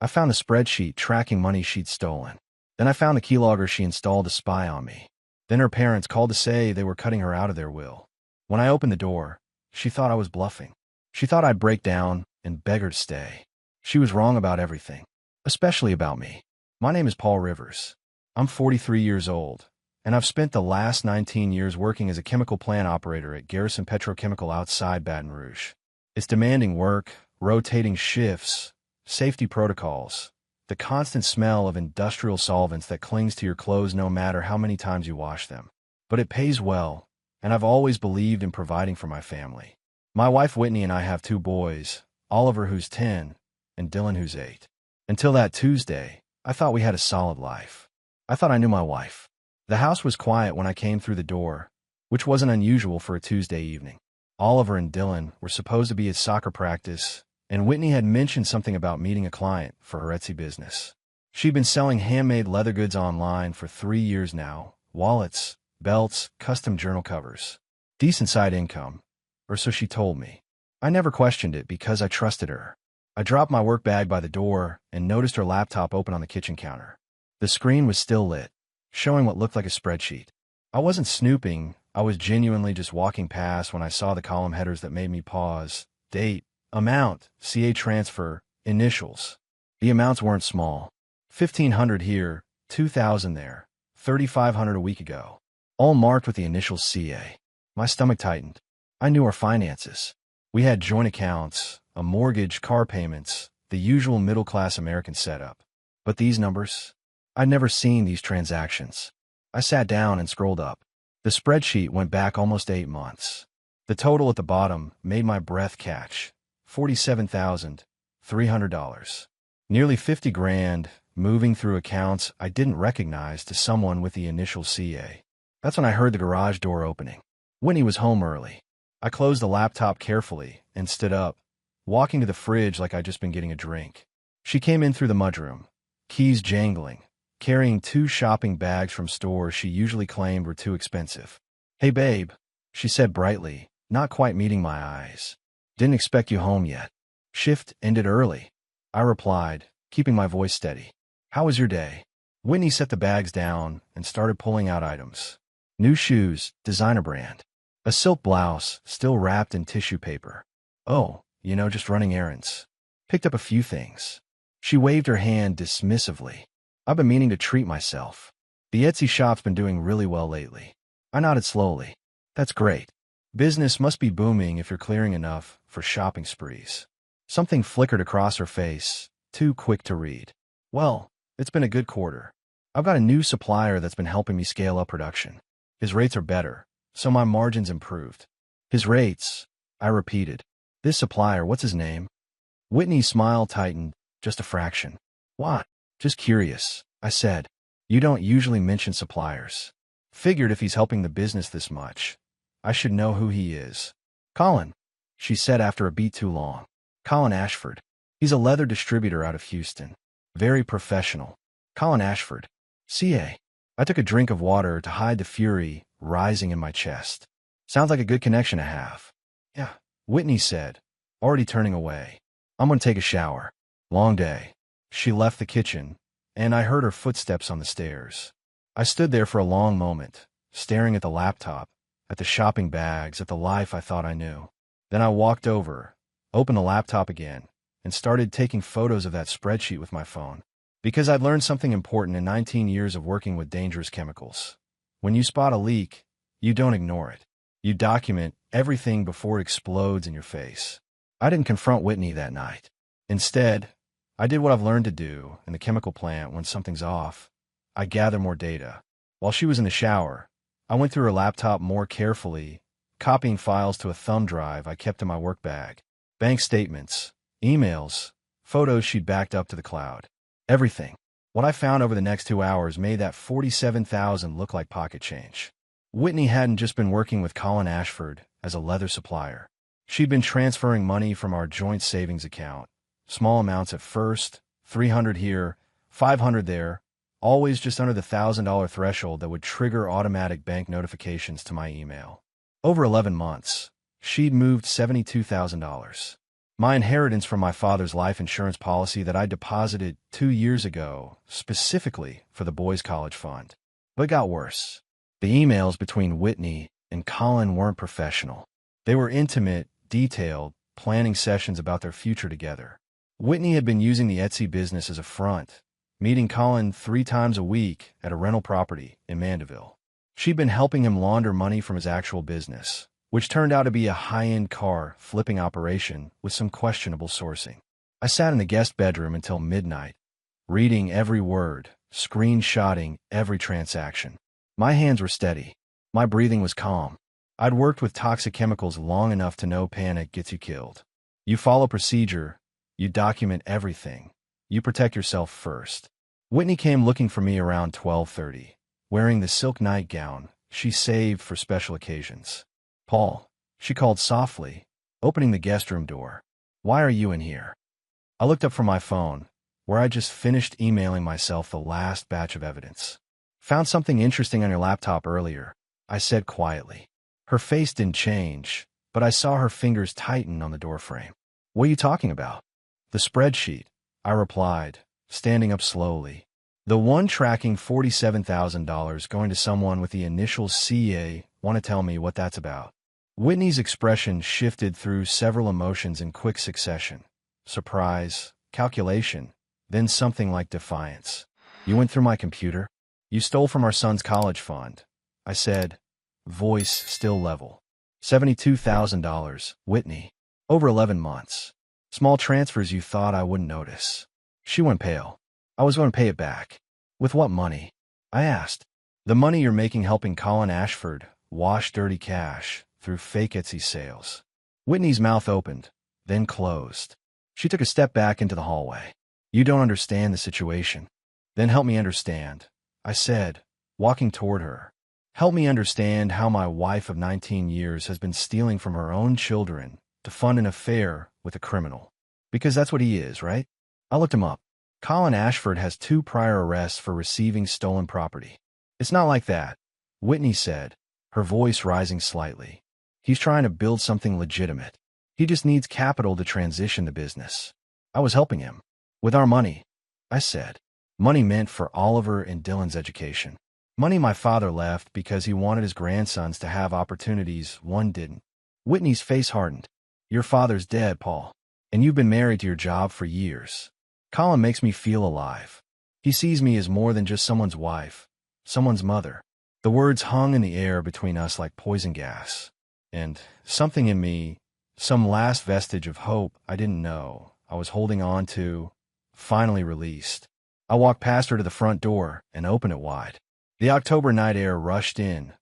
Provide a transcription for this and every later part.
I found the spreadsheet tracking money she'd stolen. Then I found the keylogger she installed to spy on me. Then her parents called to say they were cutting her out of their will. When I opened the door, she thought I was bluffing. She thought I'd break down and beg her to stay. She was wrong about everything, especially about me. My name is Paul Rivers. I'm 43 years old, and I've spent the last 19 years working as a chemical plant operator at Garrison Petrochemical outside Baton Rouge. It's demanding work, rotating shifts, safety protocols, the constant smell of industrial solvents that clings to your clothes no matter how many times you wash them. But it pays well, and I've always believed in providing for my family. My wife Whitney and I have 2 boys, Oliver who's 10, and Dylan who's 8. Until that Tuesday, I thought we had a solid life. I thought I knew my wife. The house was quiet when I came through the door, which wasn't unusual for a Tuesday evening. Oliver and Dylan were supposed to be at soccer practice, and Whitney had mentioned something about meeting a client for her Etsy business. She'd been selling handmade leather goods online for 3 years now, wallets, belts, custom journal covers. Decent side income, or so she told me. I never questioned it because I trusted her. I dropped my work bag by the door and noticed her laptop open on the kitchen counter. The screen was still lit, showing what looked like a spreadsheet. I wasn't snooping, I was genuinely just walking past when I saw the column headers that made me pause. Date, amount, CA transfer, initials. The amounts weren't small. $1,500 here, $2,000 there, $3,500 a week ago. All marked with the initials CA. My stomach tightened. I knew our finances. We had joint accounts, a mortgage, car payments, the usual middle-class American setup. But these numbers? I'd never seen these transactions. I sat down and scrolled up. The spreadsheet went back almost 8 months. The total at the bottom made my breath catch. $47,300. Nearly 50 grand, moving through accounts I didn't recognize to someone with the initial CA. That's when I heard the garage door opening. Whitney was home early. I closed the laptop carefully and stood up, walking to the fridge like I'd just been getting a drink. She came in through the mudroom, keys jangling, carrying 2 shopping bags from stores she usually claimed were too expensive. "Hey, babe," she said brightly, not quite meeting my eyes. "Didn't expect you home yet." "Shift ended early," I replied, keeping my voice steady. "How was your day?" Whitney set the bags down and started pulling out items. New shoes, designer brand. A silk blouse, still wrapped in tissue paper. "Oh, just running errands. Picked up a few things." She waved her hand dismissively. "I've been meaning to treat myself. The Etsy shop's been doing really well lately." I nodded slowly. "That's great. Business must be booming if you're clearing enough for shopping sprees." Something flickered across her face, too quick to read. "Well, it's been a good quarter. I've got a new supplier that's been helping me scale up production. His rates are better, so my margins improved." "His rates," I repeated. "This supplier, what's his name?" Whitney's smile tightened, just a fraction. "What?" "Just curious," I said. "You don't usually mention suppliers." Figured if he's helping the business this much, I should know who he is. "Colin," she said after a beat too long. "Colin Ashford. He's a leather distributor out of Houston. Very professional." "Colin Ashford. CA." I took a drink of water to hide the fury rising in my chest. "Sounds like a good connection to have." "Yeah," Whitney said, already turning away. "I'm gonna take a shower. Long day." She left the kitchen, and I heard her footsteps on the stairs. I stood there for a long moment, staring at the laptop, at the shopping bags, at the life I thought I knew. Then I walked over, opened the laptop again, and started taking photos of that spreadsheet with my phone. Because I'd learned something important in 19 years of working with dangerous chemicals. When you spot a leak, you don't ignore it. You document everything before it explodes in your face. I didn't confront Whitney that night. Instead, I did what I've learned to do in the chemical plant when something's off. I gather more data. While she was in the shower, I went through her laptop more carefully, copying files to a thumb drive I kept in my work bag. Bank statements, emails, photos she'd backed up to the cloud. Everything. What I found over the next 2 hours made that $47,000 look like pocket change. Whitney hadn't just been working with Colin Ashford as a leather supplier. She'd been transferring money from our joint savings account. Small amounts at first, $300 here, $500 there, always just under the $1,000 threshold that would trigger automatic bank notifications to my email. Over 11 months, she'd moved $72,000. My inheritance from my father's life insurance policy that I deposited 2 years ago, specifically for the boys' college fund. But it got worse. The emails between Whitney and Colin weren't professional. They were intimate, detailed, planning sessions about their future together. Whitney had been using the Etsy business as a front, meeting Colin 3 times a week at a rental property in Mandeville. She'd been helping him launder money from his actual business, which turned out to be a high-end car flipping operation with some questionable sourcing. I sat in the guest bedroom until midnight, reading every word, screenshotting every transaction. My hands were steady. My breathing was calm. I'd worked with toxic chemicals long enough to know panic gets you killed. You follow procedure, you document everything, you protect yourself first. Whitney came looking for me around 12:30, wearing the silk nightgown she saved for special occasions. "Paul," she called softly, opening the guest room door. "Why are you in here?" I looked up from my phone, where I just finished emailing myself the last batch of evidence. "Found something interesting on your laptop earlier," I said quietly. Her face didn't change, but I saw her fingers tighten on the doorframe. "What are you talking about?" "The spreadsheet," I replied, standing up slowly. "The one tracking $47,000 going to someone with the initials CA. Want to tell me what that's about?" Whitney's expression shifted through several emotions in quick succession. Surprise, calculation, then something like defiance. "You went through my computer? You stole from our son's college fund," I said, voice still level. $72,000, Whitney. Over 11 months. Small transfers you thought I wouldn't notice. She went pale. "I was going to pay it back." "With what money?" I asked. "The money you're making helping Colin Ashford wash dirty cash through fake Etsy sales." Whitney's mouth opened, then closed. She took a step back into the hallway. "You don't understand the situation." "Then help me understand," I said, walking toward her. "Help me understand how my wife of 19 years has been stealing from her own children to fund an affair with a criminal. Because that's what he is, right?" I looked him up. "Colin Ashford has 2 prior arrests for receiving stolen property." "It's not like that," Whitney said, her voice rising slightly. "He's trying to build something legitimate. He just needs capital to transition the business. I was helping him. With our money," I said. "Money meant for Oliver and Dylan's education. Money my father left because he wanted his grandsons to have opportunities one didn't." Whitney's face hardened. "Your father's dead, Paul, and you've been married to your job for years. Colin makes me feel alive. He sees me as more than just someone's wife, someone's mother." The words hung in the air between us like poison gas. And something in me, some last vestige of hope I didn't know I was holding on to, finally released. I walked past her to the front door and opened it wide. The October night air rushed in,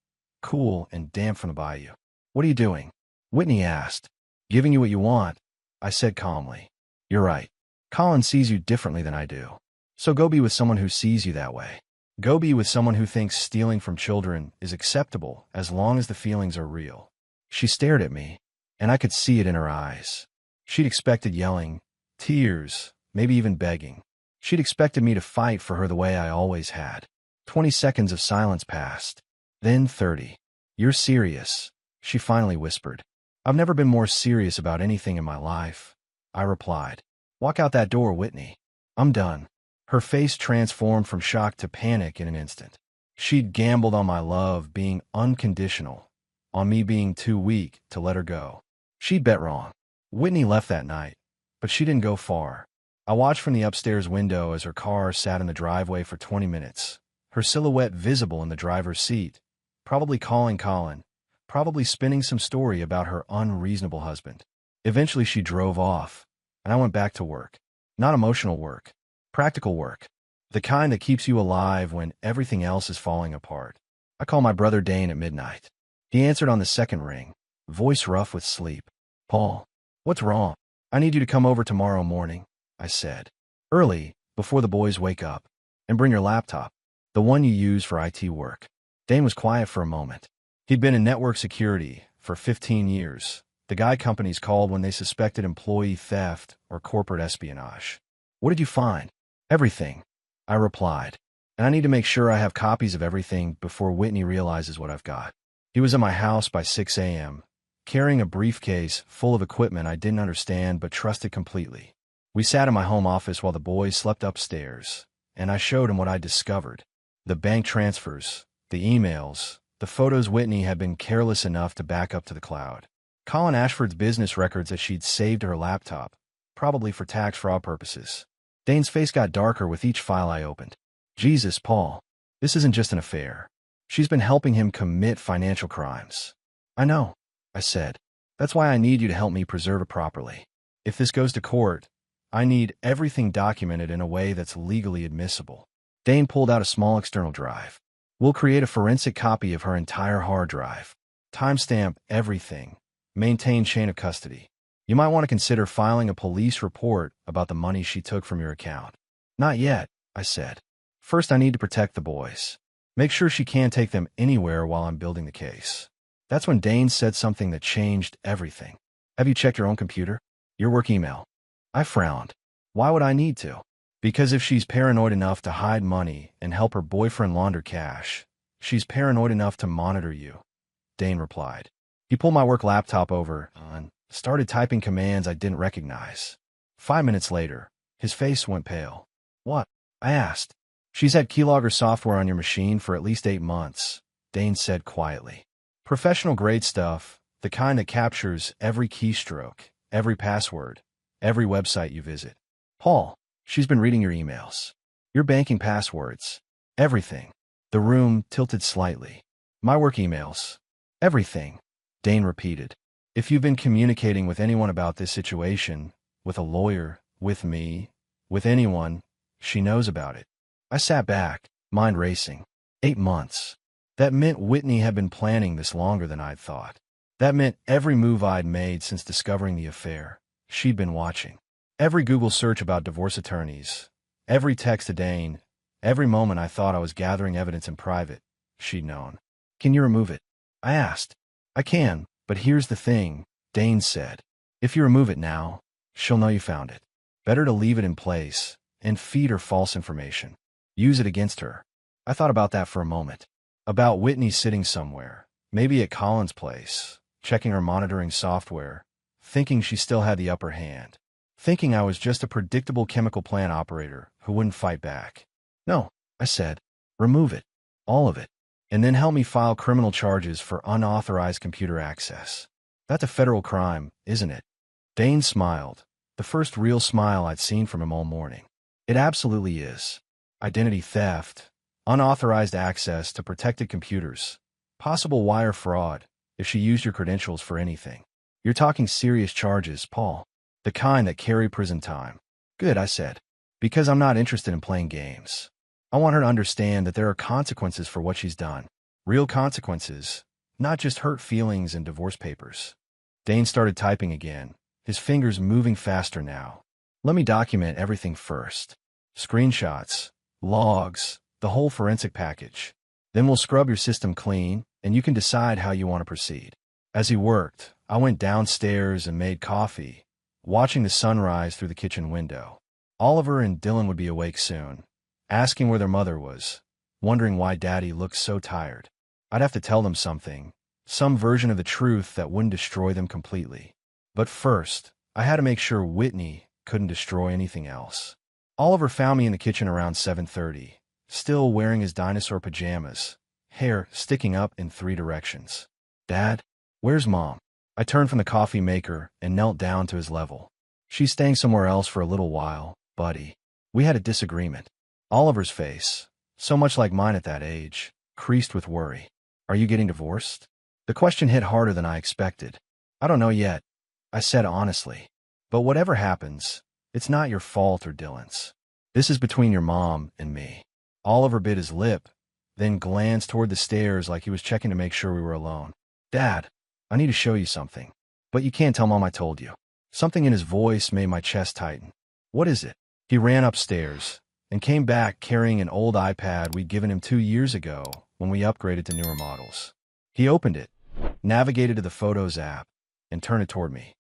cool and damp from the bayou. "What are you doing?" Whitney asked. "Giving you what you want," I said calmly. "You're right. Colin sees you differently than I do. So go be with someone who sees you that way. Go be with someone who thinks stealing from children is acceptable as long as the feelings are real." She stared at me, and I could see it in her eyes. She'd expected yelling, tears, maybe even begging. She'd expected me to fight for her the way I always had. 20 seconds of silence passed. Then 30. "You're serious," she finally whispered. "I've never been more serious about anything in my life," I replied. "Walk out that door, Whitney. I'm done." Her face transformed from shock to panic in an instant. She'd gambled on my love being unconditional, on me being too weak to let her go. She'd bet wrong. Whitney left that night, but she didn't go far. I watched from the upstairs window as her car sat in the driveway for 20 minutes, her silhouette visible in the driver's seat, probably calling Colin, probably spinning some story about her unreasonable husband. Eventually she drove off, and I went back to work. Not emotional work. Practical work. The kind that keeps you alive when everything else is falling apart. I called my brother Dane at midnight. He answered on the second ring, voice rough with sleep. "Paul, what's wrong?" "I need you to come over tomorrow morning," I said. "Early, before the boys wake up. And bring your laptop. The one you use for IT work." Dane was quiet for a moment. He'd been in network security for 15 years, the guy companies called when they suspected employee theft or corporate espionage. "What did you find?" "Everything," I replied. "And I need to make sure I have copies of everything before Whitney realizes what I've got." He was at my house by 6 a.m., carrying a briefcase full of equipment I didn't understand but trusted completely. We sat in my home office while the boys slept upstairs, and I showed him what I'd discovered. The bank transfers, the emails, the photos Whitney had been careless enough to back up to the cloud. Colin Ashford's business records that she'd saved to her laptop, probably for tax fraud purposes. Dane's face got darker with each file I opened. Jesus, Paul. This isn't just an affair. She's been helping him commit financial crimes. I know, I said. That's why I need you to help me preserve it properly. If this goes to court, I need everything documented in a way that's legally admissible. Dane pulled out a small external drive. We'll create a forensic copy of her entire hard drive. Timestamp everything. Maintain chain of custody. You might want to consider filing a police report about the money she took from your account. Not yet, I said. First, I need to protect the boys. Make sure she can't take them anywhere while I'm building the case. That's when Dane said something that changed everything. Have you checked your own computer? Your work email? I frowned. Why would I need to? Because if she's paranoid enough to hide money and help her boyfriend launder cash, she's paranoid enough to monitor you, Dane replied. He pulled my work laptop over and started typing commands I didn't recognize. 5 minutes later, his face went pale. What? I asked. She's had keylogger software on your machine for at least 8 months, Dane said quietly. Professional-grade stuff, the kind that captures every keystroke, every password, every website you visit. Paul, she's been reading your emails, your banking passwords, everything. The room tilted slightly. My work emails. Everything, Dane repeated. If you've been communicating with anyone about this situation, with a lawyer, with me, with anyone, she knows about it. I sat back, mind racing. 8 months. That meant Whitney had been planning this longer than I'd thought. That meant every move I'd made since discovering the affair, she'd been watching. Every Google search about divorce attorneys, every text to Dane, every moment I thought I was gathering evidence in private, she'd known. Can you remove it? I asked. I can, but here's the thing, Dane said. If you remove it now, she'll know you found it. Better to leave it in place and feed her false information. Use it against her. I thought about that for a moment. About Whitney sitting somewhere, maybe at Colin's place, checking her monitoring software, thinking she still had the upper hand, thinking I was just a predictable chemical plant operator who wouldn't fight back. No, I said. Remove it. All of it. And then help me file criminal charges for unauthorized computer access. That's a federal crime, isn't it? Dane smiled, the first real smile I'd seen from him all morning. It absolutely is. Identity theft, unauthorized access to protected computers, possible wire fraud if she used your credentials for anything. You're talking serious charges, Paul. The kind that carry prison time. Good, I said. Because I'm not interested in playing games. I want her to understand that there are consequences for what she's done. Real consequences, not just hurt feelings and divorce papers. Dane started typing again, his fingers moving faster now. Let me document everything first. Screenshots, logs, the whole forensic package. Then we'll scrub your system clean, and you can decide how you want to proceed. As he worked, I went downstairs and made coffee, watching the sunrise through the kitchen window. Oliver and Dylan would be awake soon, asking where their mother was, wondering why Daddy looked so tired. I'd have to tell them something, some version of the truth that wouldn't destroy them completely. But first, I had to make sure Whitney couldn't destroy anything else. Oliver found me in the kitchen around 7:30, still wearing his dinosaur pajamas, hair sticking up in 3 directions. Dad, where's Mom? I turned from the coffee maker and knelt down to his level. She's staying somewhere else for a little while, buddy. We had a disagreement. Oliver's face, so much like mine at that age, creased with worry. Are you getting divorced? The question hit harder than I expected. I don't know yet, I said honestly. But whatever happens, it's not your fault or Dylan's. This is between your mom and me. Oliver bit his lip, then glanced toward the stairs like he was checking to make sure we were alone. Dad, I need to show you something. But you can't tell Mom I told you. Something in his voice made my chest tighten. What is it? He ran upstairs and came back carrying an old iPad we'd given him 2 years ago when we upgraded to newer models. He opened it, navigated to the Photos app, and turned it toward me.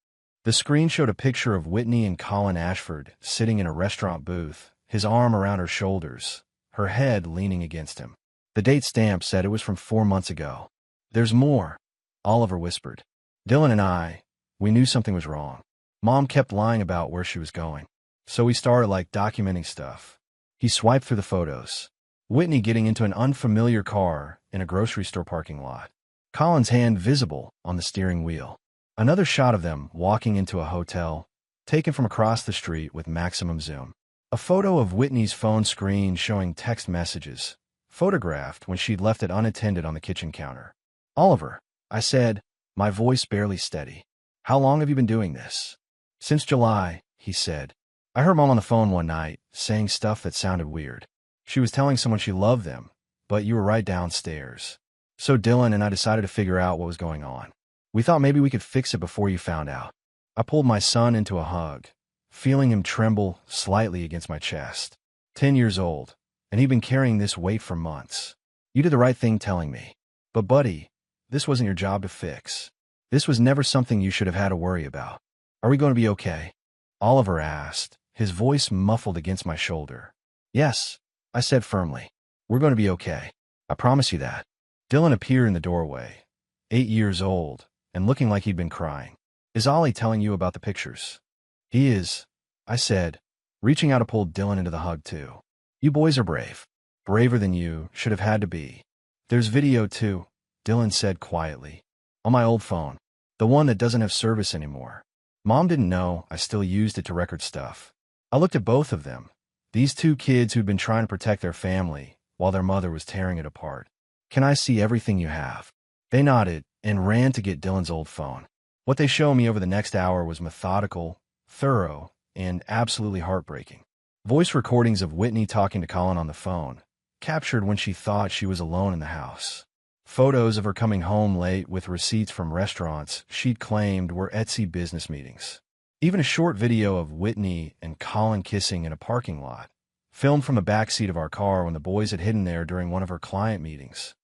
The screen showed a picture of Whitney and Colin Ashford sitting in a restaurant booth, his arm around her shoulders, her head leaning against him. The date stamp said it was from 4 months ago. There's more, Oliver whispered. Dylan and we knew something was wrong. Mom kept lying about where she was going. So we started documenting stuff. He swiped through the photos. Whitney getting into an unfamiliar car in a grocery store parking lot. Colin's hand visible on the steering wheel. Another shot of them walking into a hotel, taken from across the street with maximum zoom. A photo of Whitney's phone screen showing text messages, photographed when she'd left it unattended on the kitchen counter. Oliver, I said, my voice barely steady. How long have you been doing this? Since July, he said. I heard Mom on the phone one night, saying stuff that sounded weird. She was telling someone she loved them, but you were right downstairs. So Dylan and I decided to figure out what was going on. We thought maybe we could fix it before you found out. I pulled my son into a hug, feeling him tremble slightly against my chest. 10 years old, and he'd been carrying this weight for months. You did the right thing telling me. But buddy, this wasn't your job to fix. This was never something you should have had to worry about. Are we going to be okay? Oliver asked, his voice muffled against my shoulder. Yes, I said firmly. We're going to be okay. I promise you that. Dylan appeared in the doorway, 8 years old, and looking like he'd been crying. Is Ollie telling you about the pictures? He is, I said, reaching out to pull Dylan into the hug too. You boys are brave. Braver than you should have had to be. There's video too, Dylan said quietly. On my old phone. The one that doesn't have service anymore. Mom didn't know I still used it to record stuff. I looked at both of them. These two kids who'd been trying to protect their family while their mother was tearing it apart. Can I see everything you have? They nodded and ran to get Dylan's old phone. What they showed me over the next hour was methodical, thorough, and absolutely heartbreaking. Voice recordings of Whitney talking to Colin on the phone, captured when she thought she was alone in the house. Photos of her coming home late with receipts from restaurants she'd claimed were Etsy business meetings. Even a short video of Whitney and Colin kissing in a parking lot, filmed from the back seat of our car when the boys had hidden there during one of her client meetings.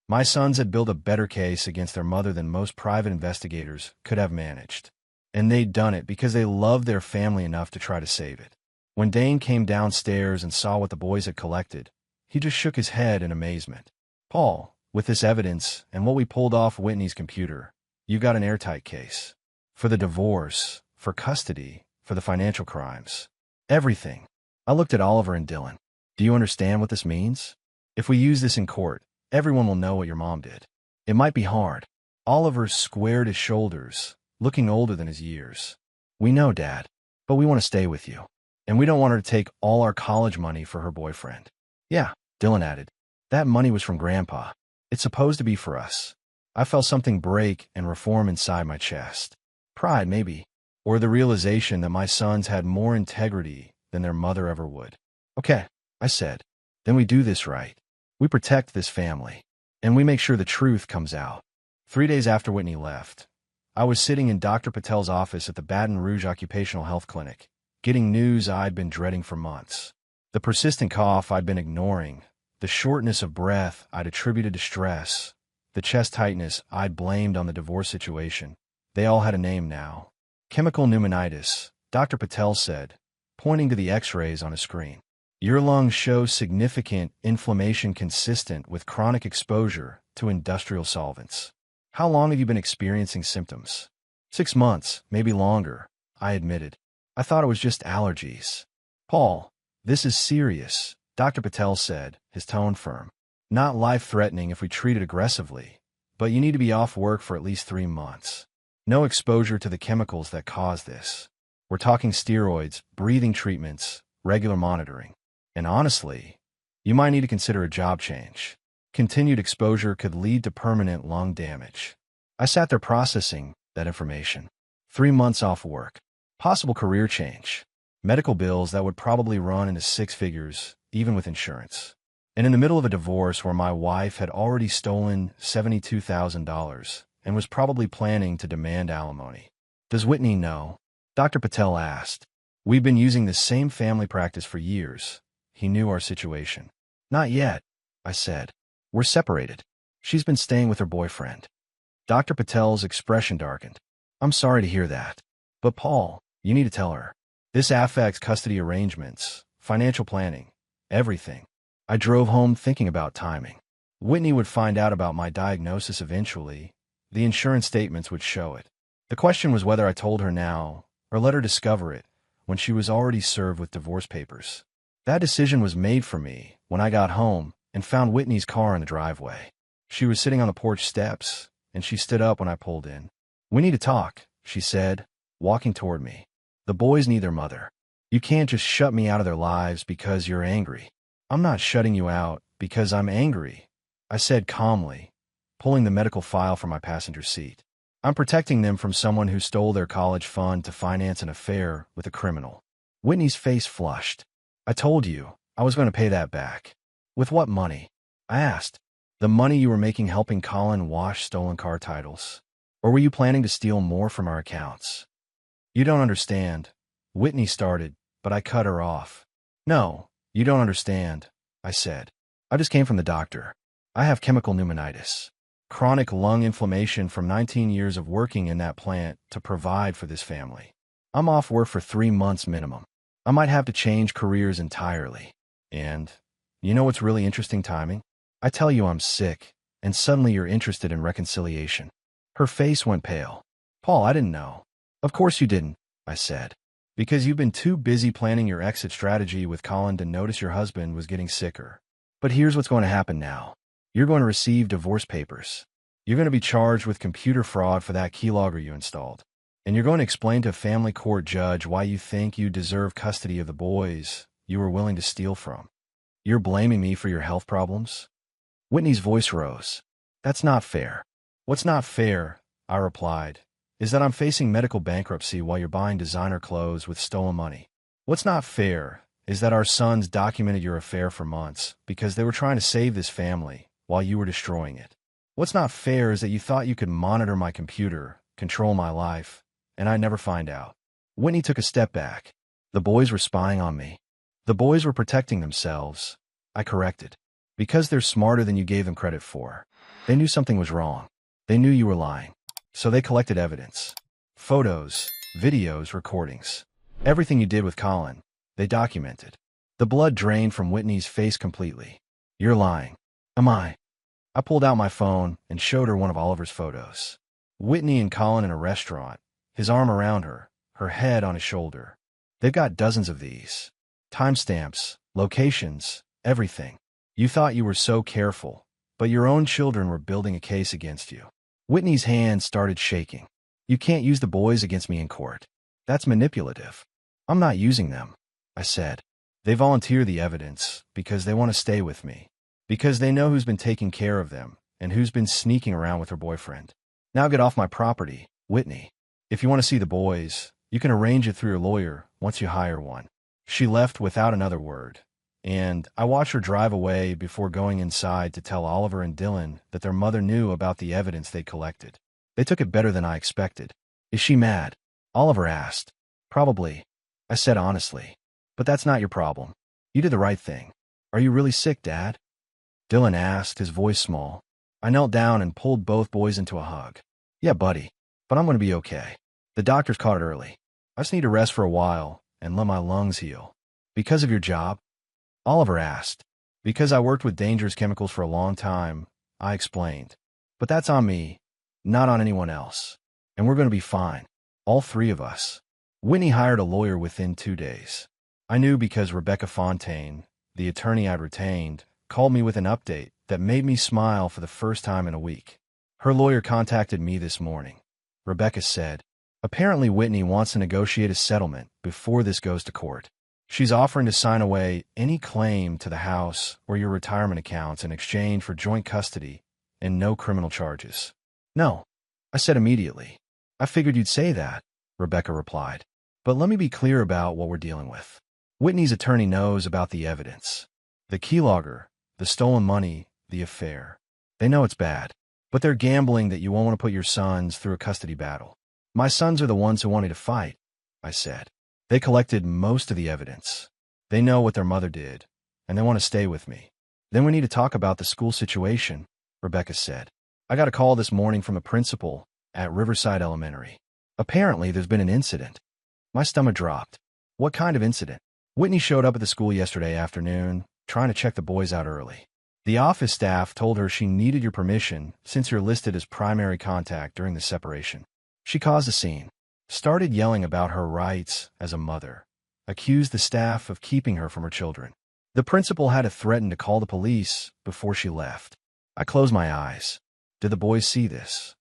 My sons had built a better case against their mother than most private investigators could have managed. And they'd done it because they loved their family enough to try to save it. When Dane came downstairs and saw what the boys had collected, he just shook his head in amazement. Paul, with this evidence and what we pulled off Whitney's computer, you've got an airtight case. For the divorce, for custody, for the financial crimes. Everything. I looked at Oliver and Dylan. Do you understand what this means? If we use this in court, everyone will know what your mom did. It might be hard. Oliver squared his shoulders, looking older than his years. We know, Dad, but we want to stay with you. And we don't want her to take all our college money for her boyfriend. Yeah, Dylan added. That money was from Grandpa. It's supposed to be for us. I felt something break and reform inside my chest. Pride, maybe. Or the realization that my sons had more integrity than their mother ever would. Okay, I said. Then we do this right. We protect this family. And we make sure the truth comes out. 3 days after Whitney left, I was sitting in Dr. Patel's office at the Baton Rouge Occupational Health Clinic, getting news I'd been dreading for months. The persistent cough I'd been ignoring, the shortness of breath I'd attributed to stress, the chest tightness I'd blamed on the divorce situation. They all had a name now. Chemical pneumonitis, Dr. Patel said, pointing to the x-rays on a screen. Your lungs show significant inflammation consistent with chronic exposure to industrial solvents. How long have you been experiencing symptoms? 6 months, maybe longer, I admitted. I thought it was just allergies. Paul, this is serious, Dr. Patel said, his tone firm. Not life-threatening if we treat it aggressively, but you need to be off work for at least 3 months. No exposure to the chemicals that cause this. We're talking steroids, breathing treatments, regular monitoring. And honestly, you might need to consider a job change. Continued exposure could lead to permanent lung damage. I sat there processing that information. 3 months off work. Possible career change. Medical bills that would probably run into 6 figures, even with insurance. And in the middle of a divorce where my wife had already stolen $72,000 and was probably planning to demand alimony. Does Whitney know? Dr. Patel asked. We've been using the same family practice for years. He knew our situation. Not yet, I said. We're separated. She's been staying with her boyfriend. Dr. Patel's expression darkened. I'm sorry to hear that. But Paul, you need to tell her. This affects custody arrangements, financial planning, everything. I drove home thinking about timing. Whitney would find out about my diagnosis eventually. The insurance statements would show it. The question was whether I told her now or let her discover it when she was already served with divorce papers. That decision was made for me when I got home and found Whitney's car in the driveway. She was sitting on the porch steps, and she stood up when I pulled in. "We need to talk," she said, walking toward me. "The boys need their mother. You can't just shut me out of their lives because you're angry." "I'm not shutting you out because I'm angry," I said calmly, pulling the medical file from my passenger seat. "I'm protecting them from someone who stole their college fund to finance an affair with a criminal." Whitney's face flushed. "I told you I was going to pay that back." "With what money?" I asked. "The money you were making helping Colin wash stolen car titles. Or were you planning to steal more from our accounts?" "You don't understand," Whitney started, but I cut her off. "No, you don't understand," I said. "I just came from the doctor. I have chemical pneumonitis. Chronic lung inflammation from 19 years of working in that plant to provide for this family. I'm off work for 3 months minimum. I might have to change careers entirely. And, you know what's really interesting timing? I tell you I'm sick, and suddenly you're interested in reconciliation." Her face went pale. "Paul, I didn't know." "Of course you didn't," I said. "Because you've been too busy planning your exit strategy with Colin to notice your husband was getting sicker. But here's what's going to happen now. You're going to receive divorce papers. You're going to be charged with computer fraud for that keylogger you installed. And you're going to explain to a family court judge why you think you deserve custody of the boys you were willing to steal from. You're blaming me for your health problems?" Whitney's voice rose. "That's not fair." "What's not fair," I replied, "is that I'm facing medical bankruptcy while you're buying designer clothes with stolen money. What's not fair is that our sons documented your affair for months because they were trying to save this family while you were destroying it. What's not fair is that you thought you could monitor my computer, control my life, and I'd never find out." Whitney took a step back. "The boys were spying on me." "The boys were protecting themselves," I corrected. "Because they're smarter than you gave them credit for. They knew something was wrong. They knew you were lying. So they collected evidence. Photos, videos, recordings. Everything you did with Colin, they documented." The blood drained from Whitney's face completely. "You're lying." "Am I?" I pulled out my phone and showed her one of Oliver's photos. Whitney and Colin in a restaurant, his arm around her, her head on his shoulder. "They've got dozens of these. Timestamps, locations, everything. You thought you were so careful, but your own children were building a case against you." Whitney's hand started shaking. "You can't use the boys against me in court. That's manipulative." "I'm not using them," I said. "They volunteer the evidence because they want to stay with me, because they know who's been taking care of them and who's been sneaking around with her boyfriend. Now get off my property, Whitney. If you want to see the boys, you can arrange it through your lawyer once you hire one." She left without another word, and I watched her drive away before going inside to tell Oliver and Dylan that their mother knew about the evidence they'd collected. They took it better than I expected. "Is she mad?" Oliver asked. "Probably," I said honestly. "But that's not your problem. You did the right thing." "Are you really sick, Dad?" Dylan asked, his voice small. I knelt down and pulled both boys into a hug. "Yeah, buddy, but I'm going to be okay. The doctors caught it early. I just need to rest for a while and let my lungs heal." "Because of your job?" Oliver asked. "Because I worked with dangerous chemicals for a long time," I explained. "But that's on me, not on anyone else. And we're going to be fine. All 3 of us." Whitney hired a lawyer within 2 days. I knew because Rebecca Fontaine, the attorney I'd retained, called me with an update that made me smile for the first time in a week. Her lawyer contacted me this morning. Rebecca said, "Apparently Whitney wants to negotiate a settlement before this goes to court. She's offering to sign away any claim to the house or your retirement accounts in exchange for joint custody and no criminal charges." "No," I said immediately. "I figured you'd say that," Rebecca replied. "But let me be clear about what we're dealing with. Whitney's attorney knows about the evidence. The keylogger, the stolen money, the affair. They know it's bad, but they're gambling that you won't want to put your sons through a custody battle." "My sons are the ones who want me to fight," I said. "They collected most of the evidence. They know what their mother did, and they want to stay with me." "Then we need to talk about the school situation," Rebecca said. "I got a call this morning from a principal at Riverside Elementary. Apparently there's been an incident." My stomach dropped. "What kind of incident?" "Whitney showed up at the school yesterday afternoon, trying to check the boys out early. The office staff told her she needed your permission since you're listed as primary contact during the separation." She caused a scene, started yelling about her rights as a mother, accused the staff of keeping her from her children. The principal had to threaten to call the police before she left. I closed my eyes. Did the boys see this?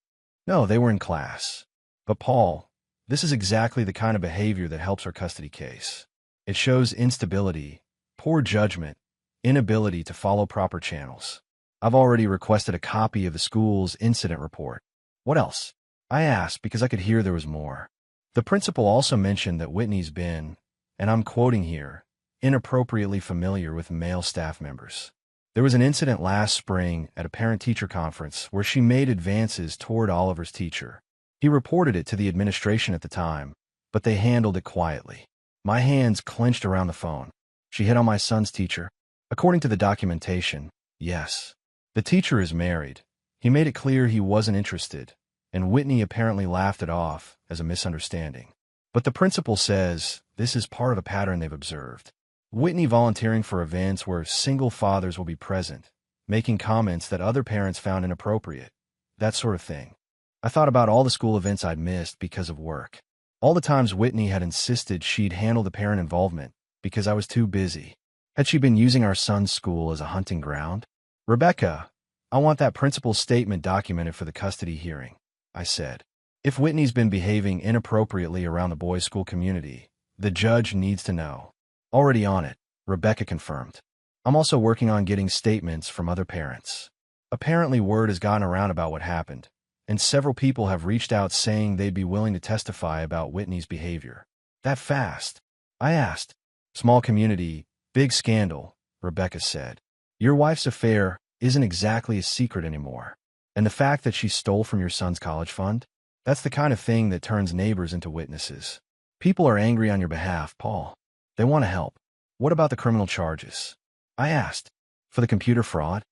No, they were in class. But Paul, this is exactly the kind of behavior that helps our custody case. It shows instability, poor judgment, inability to follow proper channels. I've already requested a copy of the school's incident report. What else? I asked because I could hear there was more. The principal also mentioned that Whitney's been, and I'm quoting here, inappropriately familiar with male staff members. There was an incident last spring at a parent-teacher conference where she made advances toward Oliver's teacher. He reported it to the administration at the time, but they handled it quietly. My hands clenched around the phone. She hit on my son's teacher? According to the documentation, yes. The teacher is married. He made it clear he wasn't interested, and Whitney apparently laughed it off as a misunderstanding. But the principal says this is part of a pattern they've observed. Whitney volunteering for events where single fathers will be present, making comments that other parents found inappropriate, that sort of thing. I thought about all the school events I'd missed because of work. All the times Whitney had insisted she'd handle the parent involvement because I was too busy. Had she been using our son's school as a hunting ground? Rebecca, I want that principal's statement documented for the custody hearing, I said. If Whitney's been behaving inappropriately around the boys' school community, the judge needs to know. Already on it, Rebecca confirmed. I'm also working on getting statements from other parents. Apparently word has gotten around about what happened, and several people have reached out saying they'd be willing to testify about Whitney's behavior. That fast? I asked. Small community, big scandal, Rebecca said. Your wife's affair isn't exactly a secret anymore. And the fact that she stole from your son's college fund? That's the kind of thing that turns neighbors into witnesses. People are angry on your behalf, Paul. They want to help. What about the criminal charges? I asked. For the computer fraud?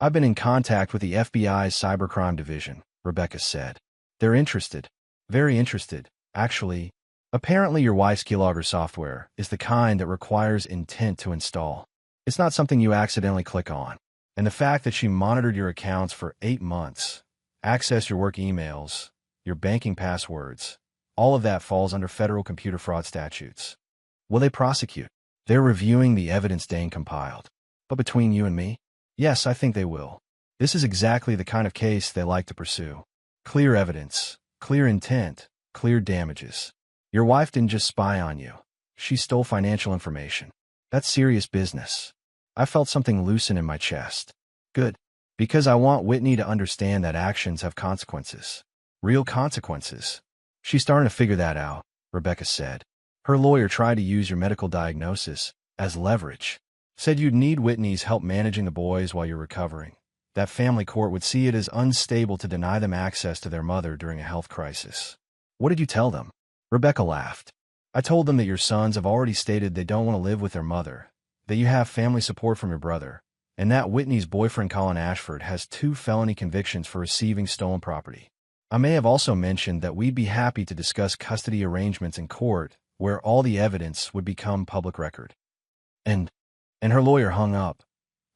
I've been in contact with the FBI's cybercrime division, Rebecca said. They're interested. Very interested, actually. Apparently your wife's keylogger software is the kind that requires intent to install. It's not something you accidentally click on. And the fact that she monitored your accounts for 8 months, accessed your work emails, your banking passwords, all of that falls under federal computer fraud statutes. Will they prosecute? They're reviewing the evidence Dane compiled. But between you and me? Yes, I think they will. This is exactly the kind of case they like to pursue. Clear evidence, clear intent, clear damages. Your wife didn't just spy on you. She stole financial information. That's serious business. I felt something loosen in my chest. Good. Because I want Whitney to understand that actions have consequences. Real consequences. She's starting to figure that out, Rebecca said. Her lawyer tried to use your medical diagnosis as leverage. Said you'd need Whitney's help managing the boys while you're recovering. That family court would see it as unstable to deny them access to their mother during a health crisis. What did you tell them? Rebecca laughed. I told them that your sons have already stated they don't want to live with their mother, that you have family support from your brother, and that Whitney's boyfriend Colin Ashford has 2 felony convictions for receiving stolen property. I may have also mentioned that we'd be happy to discuss custody arrangements in court where all the evidence would become public record. And her lawyer hung up.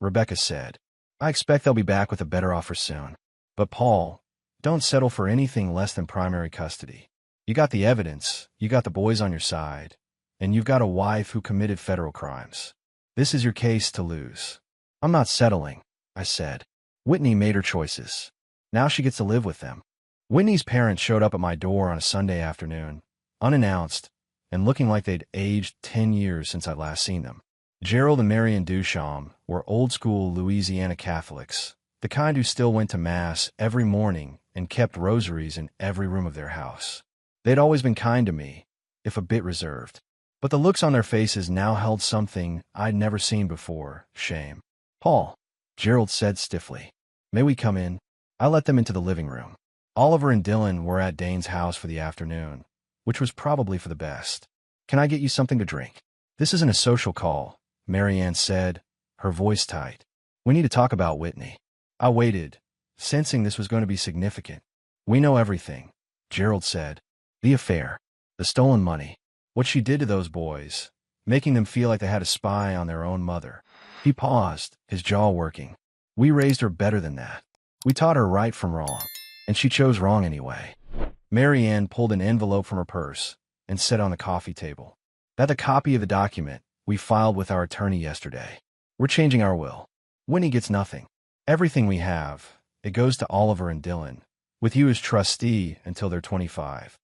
Rebecca said, I expect they'll be back with a better offer soon. But Paul, don't settle for anything less than primary custody. You got the evidence, you got the boys on your side, and you've got a wife who committed federal crimes. This is your case to lose. I'm not settling, I said. Whitney made her choices. Now she gets to live with them. Whitney's parents showed up at my door on a Sunday afternoon, unannounced, and looking like they'd aged 10 years since I'd last seen them. Gerald and Marion Duchamp were old-school Louisiana Catholics, the kind who still went to Mass every morning and kept rosaries in every room of their house. They'd always been kind to me, if a bit reserved. But the looks on their faces now held something I'd never seen before, shame. Paul, Gerald said stiffly. May we come in? I let them into the living room. Oliver and Dylan were at Dane's house for the afternoon, which was probably for the best. Can I get you something to drink? This isn't a social call, Marianne said, her voice tight. We need to talk about Whitney. I waited, sensing this was going to be significant. We know everything, Gerald said. The affair, the stolen money, what she did to those boys, making them feel like they had a spy on their own mother. He paused, his jaw working. We raised her better than that. We taught her right from wrong, and she chose wrong anyway. Mary Ann pulled an envelope from her purse and set it on the coffee table. That's a copy of the document we filed with our attorney yesterday. We're changing our will. Winnie gets nothing. Everything we have, it goes to Oliver and Dylan, with you as trustee until they're 25.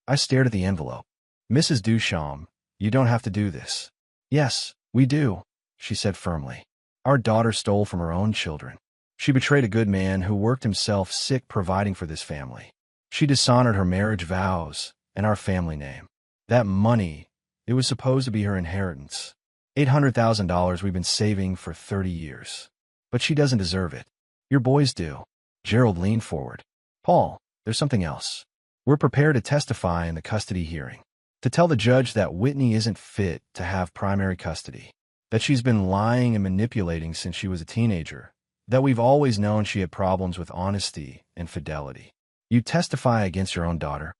I stared at the envelope. Mrs. Duchamp, you don't have to do this. Yes, we do, she said firmly. Our daughter stole from her own children. She betrayed a good man who worked himself sick providing for this family. She dishonored her marriage vows and our family name. That money, it was supposed to be her inheritance. $800,000 we've been saving for 30 years. But she doesn't deserve it. Your boys do. Gerald leaned forward. Paul, there's something else. We're prepared to testify in the custody hearing. To tell the judge that Whitney isn't fit to have primary custody. That she's been lying and manipulating since she was a teenager. That we've always known she had problems with honesty and fidelity. You testify against your own daughter?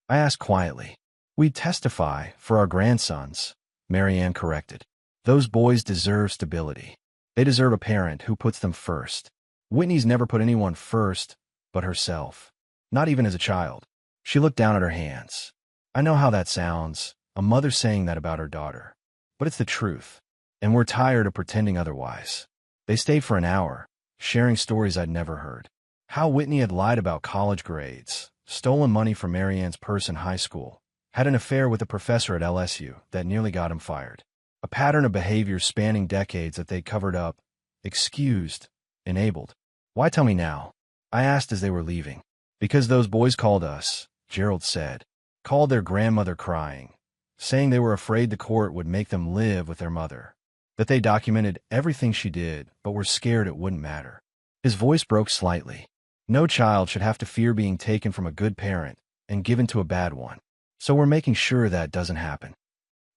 I asked quietly. We testify for our grandsons, Mary Ann corrected. Those boys deserve stability. They deserve a parent who puts them first. Whitney's never put anyone first but herself. Not even as a child. She looked down at her hands. I know how that sounds, a mother saying that about her daughter. But it's the truth. And we're tired of pretending otherwise. They stayed for an hour, sharing stories I'd never heard. How Whitney had lied about college grades, stolen money from Mary Ann's purse in high school, had an affair with a professor at LSU that nearly got him fired. A pattern of behavior spanning decades that they covered up, excused, enabled. Why tell me now? I asked as they were leaving. Because those boys called us, Gerald said. Called their grandmother crying, saying they were afraid the court would make them live with their mother. That they documented everything she did, but were scared it wouldn't matter. His voice broke slightly. No child should have to fear being taken from a good parent and given to a bad one. So we're making sure that doesn't happen.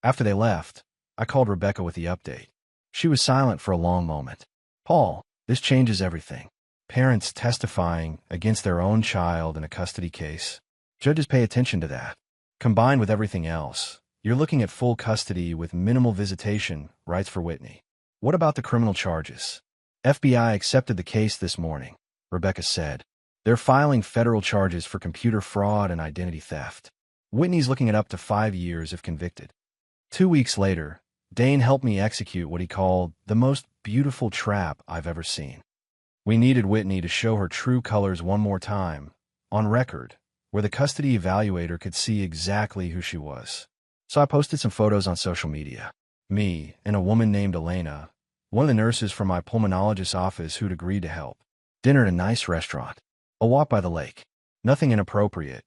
After they left, I called Rebecca with the update. She was silent for a long moment. Paul, this changes everything. Parents testifying against their own child in a custody case. Judges pay attention to that. Combined with everything else, you're looking at full custody with minimal visitation rights for Whitney. What about the criminal charges? FBI accepted the case this morning, Rebecca said. They're filing federal charges for computer fraud and identity theft. Whitney's looking at up to 5 years if convicted. 2 weeks later, Dane helped me execute what he called the most beautiful trap I've ever seen. We needed Whitney to show her true colors one more time, on record, where the custody evaluator could see exactly who she was. So I posted some photos on social media. Me and a woman named Elena, one of the nurses from my pulmonologist's office who'd agreed to help. Dinner at a nice restaurant. A walk by the lake. Nothing inappropriate.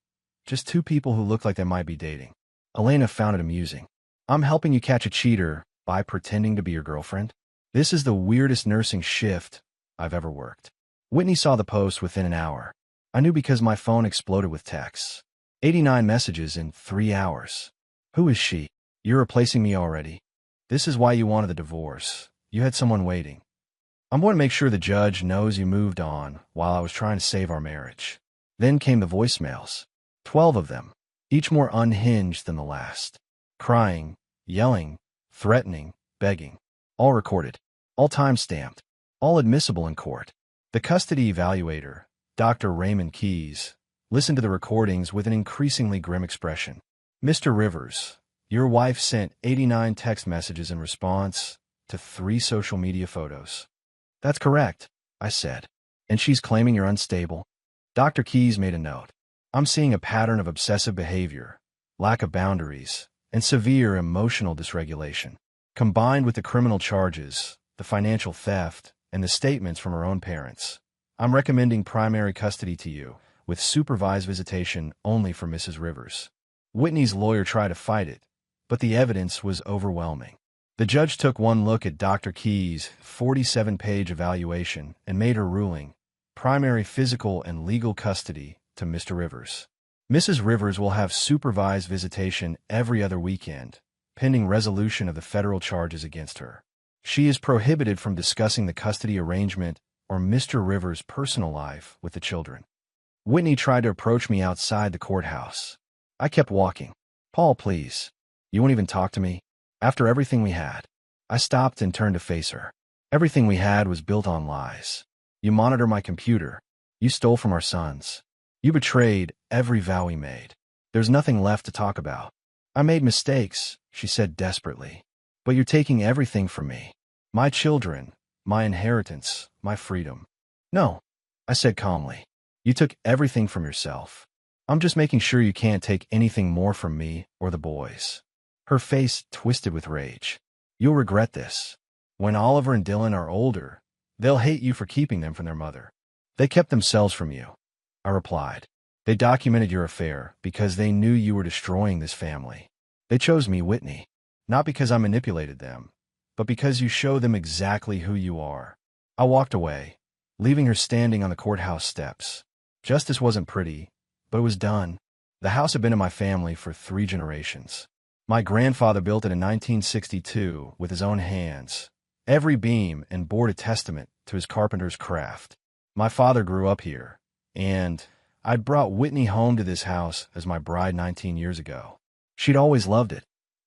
Just two people who looked like they might be dating. Elena found it amusing. I'm helping you catch a cheater by pretending to be your girlfriend? This is the weirdest nursing shift I've ever worked. Whitney saw the post within an hour. I knew because my phone exploded with texts. 89 messages in 3 hours. Who is she? You're replacing me already? This is why you wanted the divorce. You had someone waiting. I'm going to make sure the judge knows you moved on while I was trying to save our marriage. Then came the voicemails. 12 of them, each more unhinged than the last. Crying, yelling, threatening, begging. All recorded. All time-stamped. All admissible in court. The custody evaluator, Dr. Raymond Keyes, listened to the recordings with an increasingly grim expression. Mr. Rivers, your wife sent 89 text messages in response to 3 social media photos. That's correct, I said. And she's claiming you're unstable? Dr. Keyes made a note. I'm seeing a pattern of obsessive behavior, lack of boundaries, and severe emotional dysregulation. Combined with the criminal charges, the financial theft, and the statements from her own parents, I'm recommending primary custody to you, with supervised visitation only for Mrs. Rivers. Whitney's lawyer tried to fight it, but the evidence was overwhelming. The judge took one look at Dr. Keyes' 47-page evaluation and made her ruling, primary physical and legal custody to Mr. Rivers. Mrs. Rivers will have supervised visitation every other weekend, pending resolution of the federal charges against her. She is prohibited from discussing the custody arrangement or Mr. Rivers' personal life with the children. Whitney tried to approach me outside the courthouse. I kept walking. Paul, please. You won't even talk to me? After everything we had. I stopped and turned to face her. Everything we had was built on lies. You monitor my computer. You stole from our sons. You betrayed every vow we made. There's nothing left to talk about. I made mistakes, she said desperately. But you're taking everything from me. My children, my inheritance, my freedom. No, I said calmly. You took everything from yourself. I'm just making sure you can't take anything more from me or the boys. Her face twisted with rage. You'll regret this. When Oliver and Dylan are older, they'll hate you for keeping them from their mother. They kept themselves from you, I replied. They documented your affair because they knew you were destroying this family. They chose me, Whitney, not because I manipulated them, but because you show them exactly who you are. I walked away, leaving her standing on the courthouse steps. Justice wasn't pretty, but it was done. The house had been in my family for 3 generations. My grandfather built it in 1962 with his own hands. Every beam and board a testament to his carpenter's craft. My father grew up here, and I'd brought Whitney home to this house as my bride 19 years ago. She'd always loved it,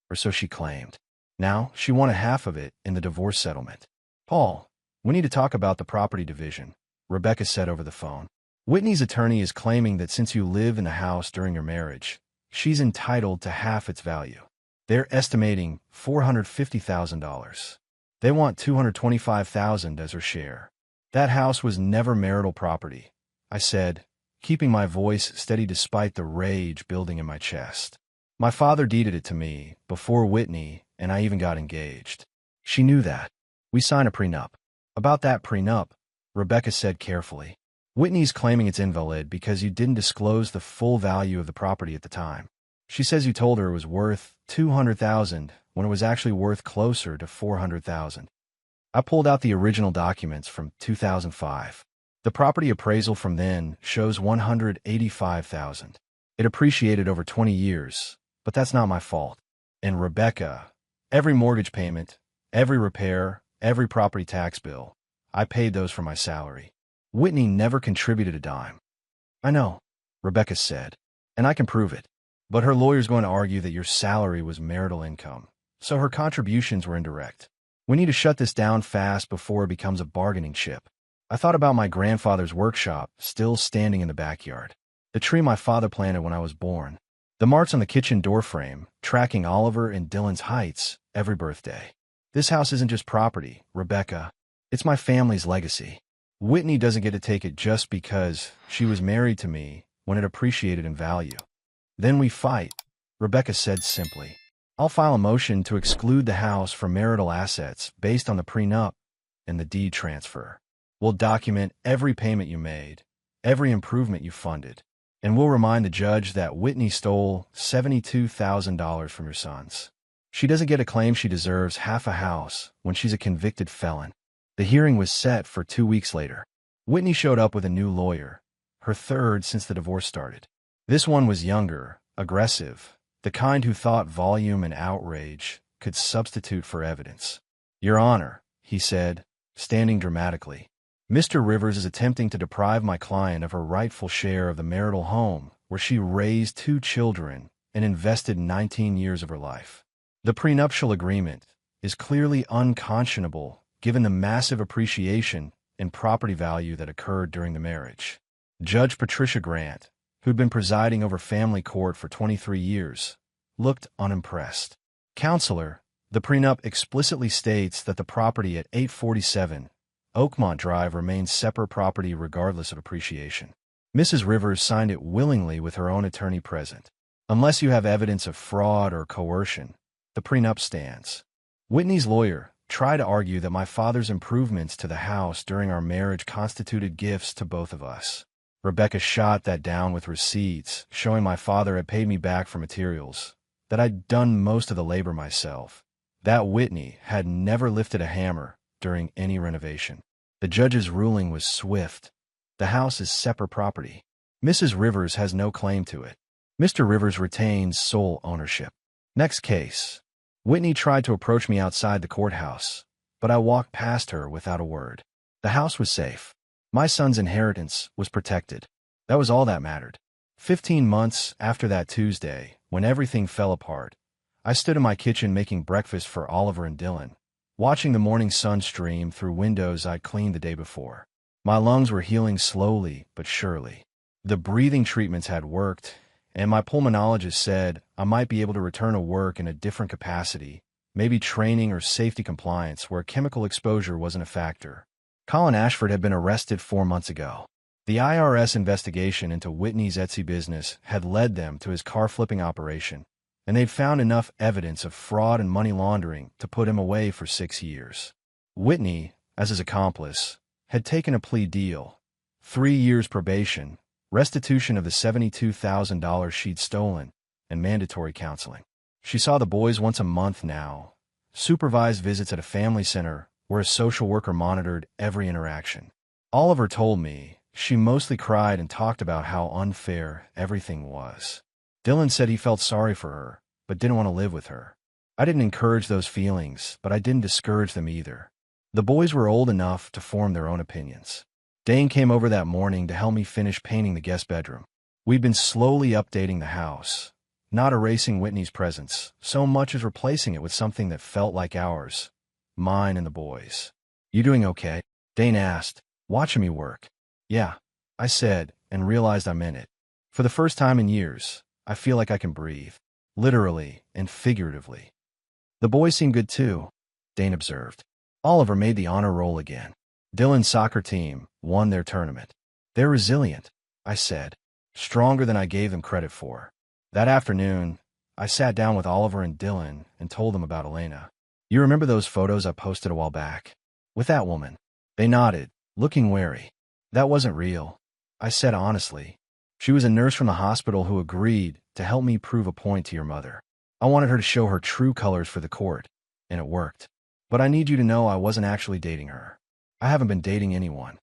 or so she claimed. Now, she wanted half of it in the divorce settlement. Paul, we need to talk about the property division, Rebecca said over the phone. Whitney's attorney is claiming that since you live in the house during your marriage, she's entitled to half its value. They're estimating $450,000. They want $225,000 as her share. That house was never marital property, I said, keeping my voice steady despite the rage building in my chest. My father deeded it to me before Whitney and I even got engaged. She knew that. We signed a prenup. About that prenup, Rebecca said carefully. Whitney's claiming it's invalid because you didn't disclose the full value of the property at the time. She says you told her it was worth $200,000 when it was actually worth closer to $400,000. I pulled out the original documents from 2005. The property appraisal from then shows $185,000. It appreciated over 20 years, but that's not my fault. And Rebecca, every mortgage payment, every repair, every property tax bill, I paid those from my salary. Whitney never contributed a dime. I know, Rebecca said, and I can prove it. But her lawyer's going to argue that your salary was marital income, so her contributions were indirect. We need to shut this down fast before it becomes a bargaining chip. I thought about my grandfather's workshop still standing in the backyard. The tree my father planted when I was born. The marks on the kitchen doorframe, tracking Oliver and Dylan's heights every birthday. This house isn't just property, Rebecca. It's my family's legacy. Whitney doesn't get to take it just because she was married to me when it appreciated in value. Then we fight, Rebecca said simply. I'll file a motion to exclude the house from marital assets based on the prenup and the deed transfer. We'll document every payment you made, every improvement you funded, and we'll remind the judge that Whitney stole $72,000 from your sons. She doesn't get a claim she deserves half a house when she's a convicted felon. The hearing was set for 2 weeks later. Whitney showed up with a new lawyer, her third since the divorce started. This one was younger, aggressive, the kind who thought volume and outrage could substitute for evidence. Your Honor, he said, standing dramatically, Mr. Rivers is attempting to deprive my client of her rightful share of the marital home where she raised 2 children and invested 19 years of her life. The prenuptial agreement is clearly unconscionable given the massive appreciation in property value that occurred during the marriage. Judge Patricia Grant, who'd been presiding over family court for 23 years, looked unimpressed. Counselor, the prenup explicitly states that the property at 847 Oakmont Drive remains separate property regardless of appreciation. Mrs. Rivers signed it willingly with her own attorney present. Unless you have evidence of fraud or coercion, the prenup stands. Whitney's lawyer tried to argue that my father's improvements to the house during our marriage constituted gifts to both of us. Rebecca shot that down with receipts, showing my father had paid me back for materials, that I'd done most of the labor myself, that Whitney had never lifted a hammer during any renovation. The judge's ruling was swift. The house is separate property. Mrs. Rivers has no claim to it. Mr. Rivers retains sole ownership. Next case. Whitney tried to approach me outside the courthouse, but I walked past her without a word. The house was safe. My son's inheritance was protected. That was all that mattered. 15 months after that Tuesday, when everything fell apart, I stood in my kitchen making breakfast for Oliver and Dylan, watching the morning sun stream through windows I'd cleaned the day before. My lungs were healing slowly but surely. The breathing treatments had worked, and my pulmonologist said I might be able to return to work in a different capacity, maybe training or safety compliance where chemical exposure wasn't a factor. Colin Ashford had been arrested 4 months ago. The IRS investigation into Whitney's Etsy business had led them to his car flipping operation, and they'd found enough evidence of fraud and money laundering to put him away for 6 years. Whitney, as his accomplice, had taken a plea deal, 3 years probation, restitution of the $72,000 she'd stolen, and mandatory counseling. She saw the boys once a month now, supervised visits at a family center where a social worker monitored every interaction. Oliver told me she mostly cried and talked about how unfair everything was. Dylan said he felt sorry for her, but didn't want to live with her. I didn't encourage those feelings, but I didn't discourage them either. The boys were old enough to form their own opinions. Dane came over that morning to help me finish painting the guest bedroom. We'd been slowly updating the house, not erasing Whitney's presence, so much as replacing it with something that felt like ours, mine and the boys. "You doing okay?" Dane asked, watching me work. "Yeah," I said, and realized I meant it. For the first time in years, I feel like I can breathe, literally and figuratively. "The boys seem good too," Dane observed. Oliver made the honor roll again. Dylan's soccer team won their tournament. "They're resilient," I said, stronger than I gave them credit for. That afternoon, I sat down with Oliver and Dylan and told them about Elena. "You remember those photos I posted a while back? With that woman?" They nodded, looking wary. "That wasn't real," I said honestly. "She was a nurse from the hospital who agreed to help me prove a point to your mother. I wanted her to show her true colors for the court, and it worked. But I need you to know I wasn't actually dating her. I haven't been dating anyone."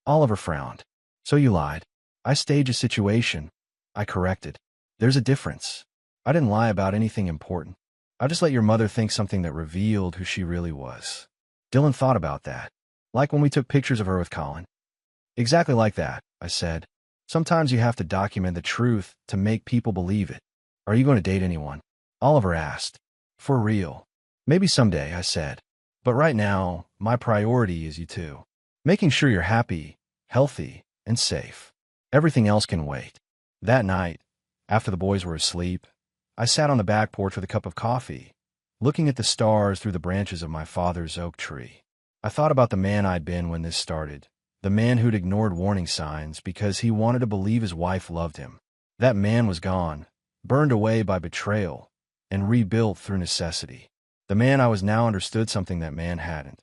Oliver frowned. "So you lied." "I staged a situation," I corrected. "There's a difference. I didn't lie about anything important. I just let your mother think something that revealed who she really was." Dylan thought about that. "Like when we took pictures of her with Colin." "Exactly like that," I said. "Sometimes you have to document the truth to make people believe it." "Are you going to date anyone?" Oliver asked. "For real?" "Maybe someday," I said. "But right now, my priority is you two. Making sure you're happy, healthy, and safe. Everything else can wait." That night, after the boys were asleep, I sat on the back porch with a cup of coffee, looking at the stars through the branches of my father's oak tree. I thought about the man I'd been when this started, the man who'd ignored warning signs because he wanted to believe his wife loved him. That man was gone, burned away by betrayal, and rebuilt through necessity. The man I was now understood something that man hadn't.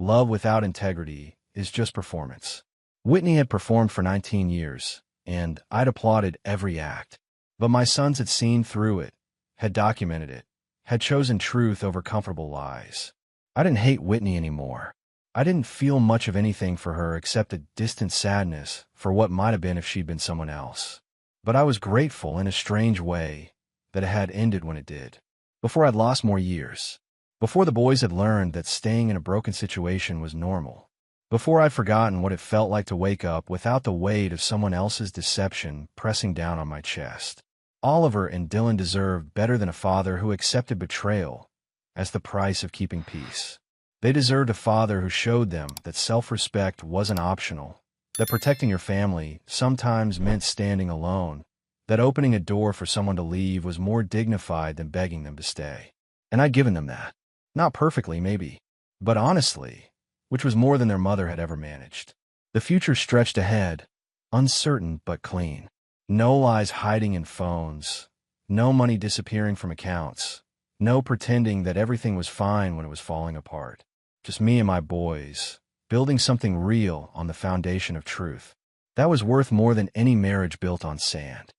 Love without integrity is just performance. Whitney had performed for 19 years, and I'd applauded every act. But my sons had seen through it, had documented it, had chosen truth over comfortable lies. I didn't hate Whitney anymore. I didn't feel much of anything for her except a distant sadness for what might have been if she'd been someone else. But I was grateful in a strange way that it had ended when it did. Before I'd lost more years. Before the boys had learned that staying in a broken situation was normal. Before I'd forgotten what it felt like to wake up without the weight of someone else's deception pressing down on my chest. Oliver and Dylan deserved better than a father who accepted betrayal as the price of keeping peace. They deserved a father who showed them that self-respect wasn't optional, that protecting your family sometimes meant standing alone, that opening a door for someone to leave was more dignified than begging them to stay. And I'd given them that. Not perfectly, maybe, but honestly, which was more than their mother had ever managed. The future stretched ahead, uncertain but clean. No lies hiding in phones, no money disappearing from accounts, no pretending that everything was fine when it was falling apart. Just me and my boys, building something real on the foundation of truth. That was worth more than any marriage built on sand.